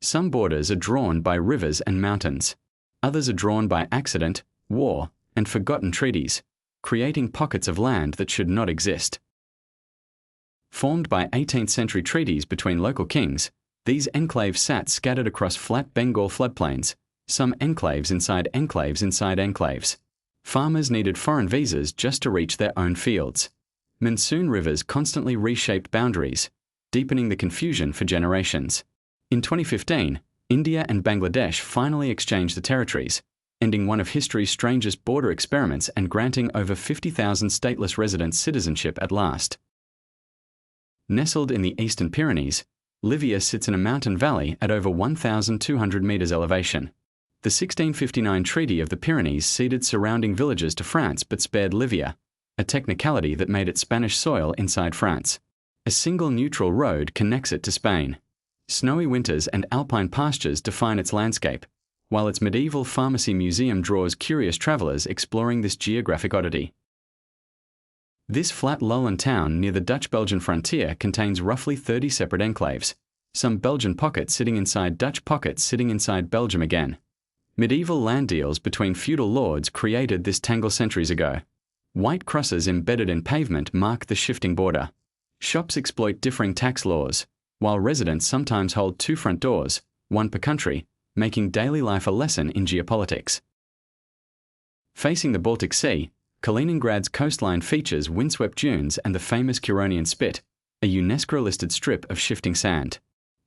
Some borders are drawn by rivers and mountains. Others are drawn by accident, war, and forgotten treaties, creating pockets of land that should not exist. Formed by 18th century treaties between local kings, these enclaves sat scattered across flat Bengal floodplains, some enclaves inside enclaves inside enclaves. Farmers needed foreign visas just to reach their own fields. Monsoon rivers constantly reshaped boundaries, deepening the confusion for generations. In 2015, India and Bangladesh finally exchanged the territories, ending one of history's strangest border experiments and granting over 50,000 stateless residents citizenship at last. Nestled in the Eastern Pyrenees, Libya sits in a mountain valley at over 1,200 meters elevation. The 1659 Treaty of the Pyrenees ceded surrounding villages to France but spared Libya, a technicality that made it Spanish soil inside France. A single neutral road connects it to Spain. Snowy winters and alpine pastures define its landscape, while its medieval pharmacy museum draws curious travelers exploring this geographic oddity. This flat lowland town near the Dutch-Belgian frontier contains roughly 30 separate enclaves, some Belgian pockets sitting inside Dutch pockets sitting inside Belgium again. Medieval land deals between feudal lords created this tangle centuries ago. White crosses embedded in pavement mark the shifting border. Shops exploit differing tax laws, while residents sometimes hold two front doors, one per country, making daily life a lesson in geopolitics. Facing the Baltic Sea, Kaliningrad's coastline features windswept dunes and the famous Curonian Spit, a UNESCO-listed strip of shifting sand.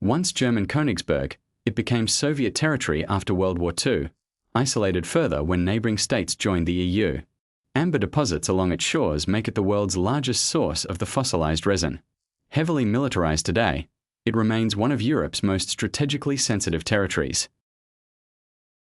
Once German Königsberg, it became Soviet territory after World War II, isolated further when neighboring states joined the EU. Amber deposits along its shores make it the world's largest source of the fossilized resin. Heavily militarized today, it remains one of Europe's most strategically sensitive territories.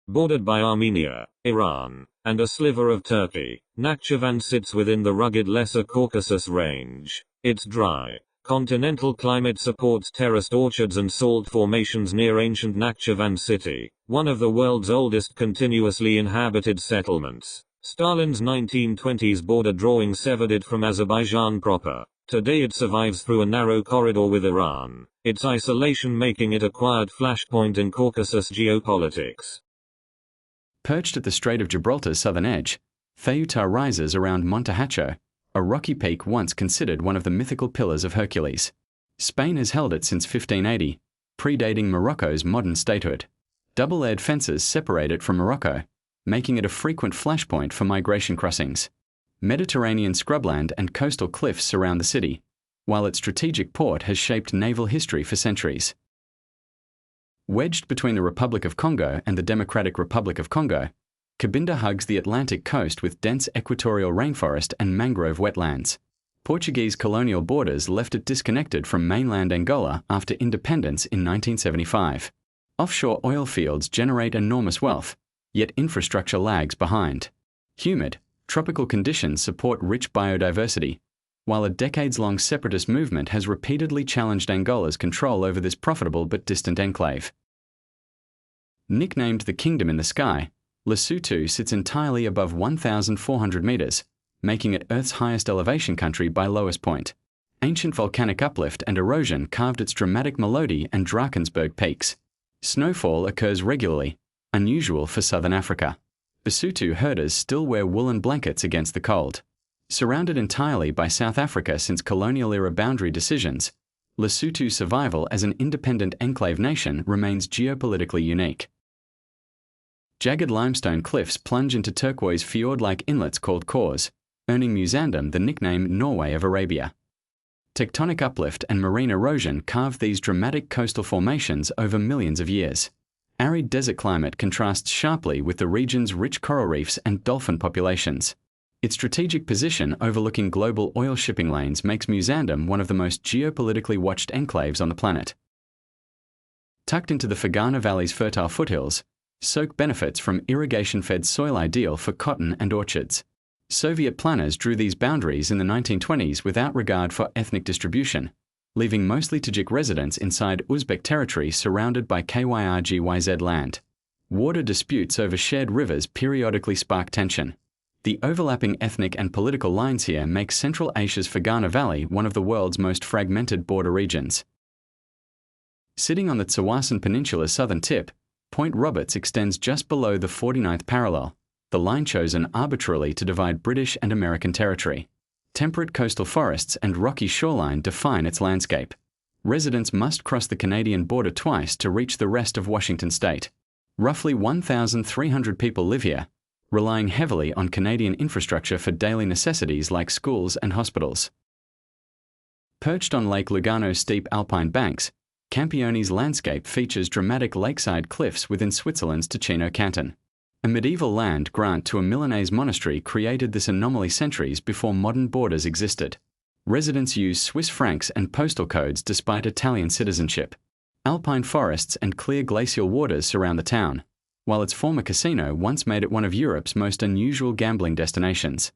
Bordered by Armenia, Iran, and a sliver of Turkey, Nakhchivan sits within the rugged Lesser Caucasus Range. Its dry, continental climate supports terraced orchards and salt formations near ancient Nakhchivan city, one of the world's oldest continuously inhabited settlements. Stalin's 1920s border drawing severed it from Azerbaijan proper. Today it survives through a narrow corridor with Iran, its isolation making it a quiet flashpoint in Caucasus geopolitics. Perched at the Strait of Gibraltar's southern edge, Ceuta rises around Monte Hacho, a rocky peak once considered one of the mythical pillars of Hercules. Spain has held it since 1580, predating Morocco's modern statehood. Double-layered fences separate it from Morocco, making it a frequent flashpoint for migration crossings. Mediterranean scrubland and coastal cliffs surround the city, while its strategic port has shaped naval history for centuries. Wedged between the Republic of Congo and the Democratic Republic of Congo, Cabinda hugs the Atlantic coast with dense equatorial rainforest and mangrove wetlands. Portuguese colonial borders left it disconnected from mainland Angola after independence in 1975. Offshore oil fields generate enormous wealth, yet infrastructure lags behind. Humid, tropical conditions support rich biodiversity, while a decades-long separatist movement has repeatedly challenged Angola's control over this profitable but distant enclave. Nicknamed the Kingdom in the Sky, Lesotho sits entirely above 1,400 meters, making it Earth's highest elevation country by lowest point. Ancient volcanic uplift and erosion carved its dramatic Melody and Drakensberg peaks. Snowfall occurs regularly, unusual for southern Africa. Lesotho herders still wear woolen blankets against the cold. Surrounded entirely by South Africa since colonial-era boundary decisions, Lesotho's survival as an independent enclave nation remains geopolitically unique. Jagged limestone cliffs plunge into turquoise fjord-like inlets called khors, earning Musandam the nickname Norway of Arabia. Tectonic uplift and marine erosion carved these dramatic coastal formations over millions of years. Arid desert climate contrasts sharply with the region's rich coral reefs and dolphin populations. Its strategic position overlooking global oil shipping lanes makes Musandam one of the most geopolitically watched enclaves on the planet. Tucked into the Fergana Valley's fertile foothills, Sok benefits from irrigation-fed soil ideal for cotton and orchards. Soviet planners drew these boundaries in the 1920s without regard for ethnic distribution, leaving mostly Tajik residents inside Uzbek territory surrounded by Kyrgyz land. Water disputes over shared rivers periodically spark tension. The overlapping ethnic and political lines here make Central Asia's Fergana Valley one of the world's most fragmented border regions. Sitting on the Tsawasan Peninsula's southern tip, Point Roberts extends just below the 49th parallel, the line chosen arbitrarily to divide British and American territory. Temperate coastal forests and rocky shoreline define its landscape. Residents must cross the Canadian border twice to reach the rest of Washington state. Roughly 1,300 people live here, relying heavily on Canadian infrastructure for daily necessities like schools and hospitals. Perched on Lake Lugano's steep alpine banks, Campione's landscape features dramatic lakeside cliffs within Switzerland's Ticino canton. A medieval land grant to a Milanese monastery created this anomaly centuries before modern borders existed. Residents use Swiss francs and postal codes despite Italian citizenship. Alpine forests and clear glacial waters surround the town, while its former casino once made it one of Europe's most unusual gambling destinations.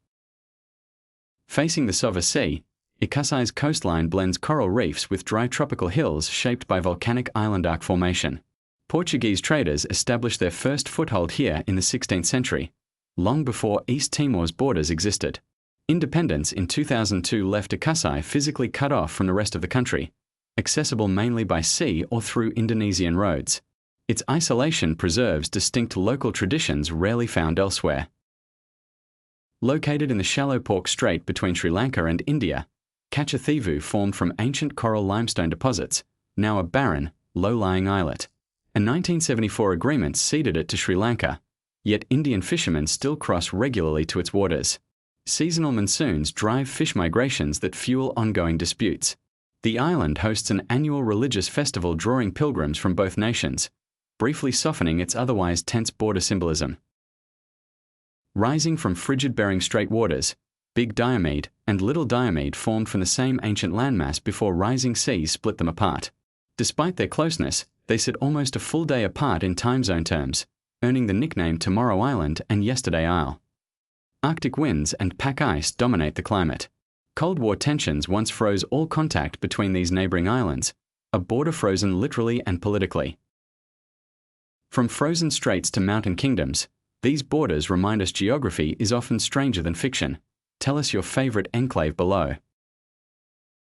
Facing the Sova Sea, Ikasai's coastline blends coral reefs with dry tropical hills shaped by volcanic island arc formation. Portuguese traders established their first foothold here in the 16th century, long before East Timor's borders existed. Independence in 2002 left Ikasai physically cut off from the rest of the country, accessible mainly by sea or through Indonesian roads. Its isolation preserves distinct local traditions rarely found elsewhere. Located in the shallow Pork Strait between Sri Lanka and India, Katchatheevu formed from ancient coral limestone deposits, now a barren, low-lying islet. A 1974 agreement ceded it to Sri Lanka, yet Indian fishermen still cross regularly to its waters. Seasonal monsoons drive fish migrations that fuel ongoing disputes. The island hosts an annual religious festival drawing pilgrims from both nations, briefly softening its otherwise tense border symbolism. Rising from frigid Bering Strait waters, Big Diomede and Little Diomede formed from the same ancient landmass before rising seas split them apart. Despite their closeness, they sit almost a full day apart in time zone terms, earning the nickname Tomorrow Island and Yesterday Isle. Arctic winds and pack ice dominate the climate. Cold War tensions once froze all contact between these neighboring islands, a border frozen literally and politically. From frozen straits to mountain kingdoms, these borders remind us geography is often stranger than fiction. Tell us your favorite enclave below.